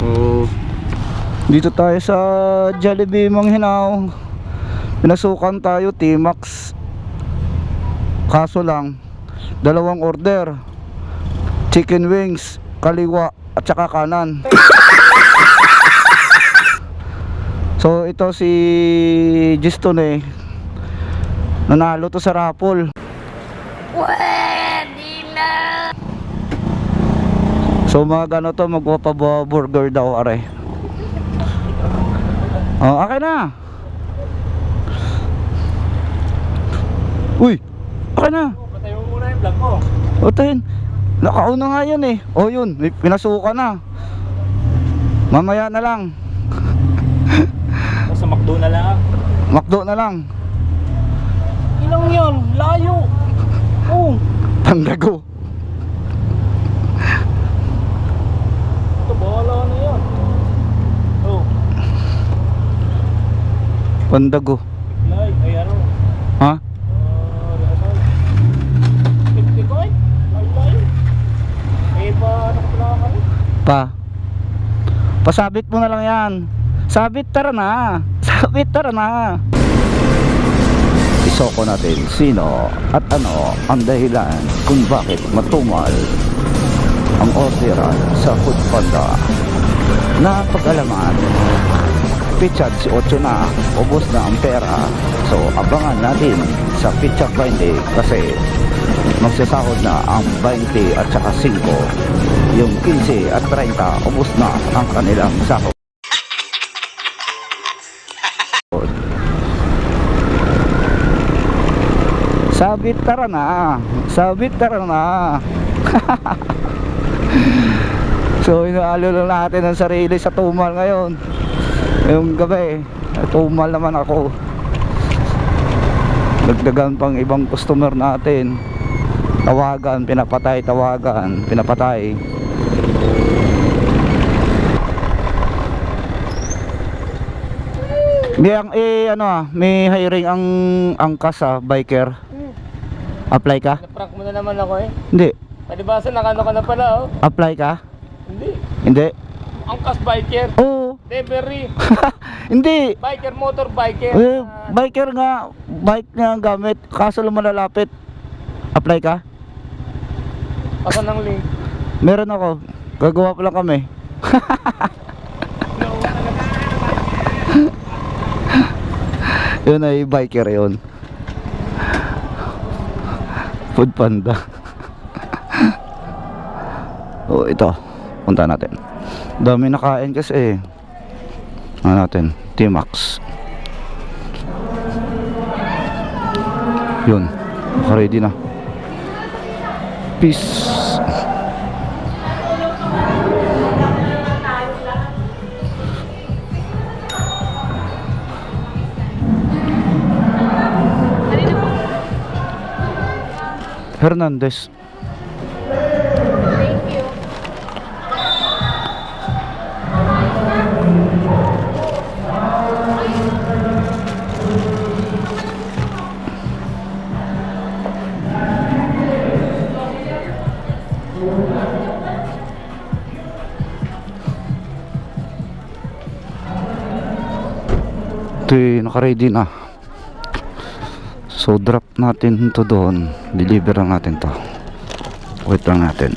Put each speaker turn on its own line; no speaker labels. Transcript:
So, dito tayo sa Jollibee Manghinaw. Pinasukan tayo T-Max. Kaso lang, dalawang order. Chicken wings, kaliwa at saka kanan. So ito si Giston nanalo to sa raffle.
Pwede na.
So magano to, magpapaburger daw are. Oh, okay na. Uy, okay na.
Patay mo muna yung vlog mo.
Otayin. Nakauna nga yan Oh yun, pinasukan na. Mamaya na lang.
Sa McDo na lang.
McDo na lang.
Ilang yun? Layo. Oh.
Pandago.
Ito, bahala na yan. Oh.
Pandago.
Like, ay ano?
Ha?
Reasal. Tipti ko ay layo. Eh pa, ano ka pala ka rin?
Pa. Pasabit mo na lang yan. Sabit, tara na. Sabit, tara na. Isoko natin sino at ano ang dahilan kung bakit matumal ang orderan sa Foodpanda. Napag-alaman, Pichad si 8 na, ubos na ang pera. So abangan natin sa Pichad 20 kasi magsasahod na ang 20 at saka 5. Yung 15 at 30 ubos na ang kanilang sahod. Sabit, tara na. Sabit, tara na. So inaalo lang natin ang sarili sa tumal ngayon. Yung gabi tumal naman ako. Dagdagan pang ibang customer natin. Tawagan, pinapatay, tawagan, pinapatay. May hiring ang angkas biker. Apply ka?
Naprank mo na naman ako eh.
Hindi.
Palibasa, nakano ka na pala oh.
Apply ka?
Hindi.
Hindi.
Angkas biker.
Oo.
Delivery.
Hindi.
Biker, motor biker.
Biker nga. Bike nga ang gamit. Kaso lang malalapit. Apply ka?
Pasan ng link.
Meron ako. Gagawa pa lang kami. Yun ay biker yun. Foodpanda. Oh, ito. Punta natin. Dami nakain kasi ano natin? T-Max. Yun. Naka-ready na. Peace. Hernandez.
Thank you.
Ito naka-ready na. So drop natin to doon. Deliver lang natin to. Wait lang natin.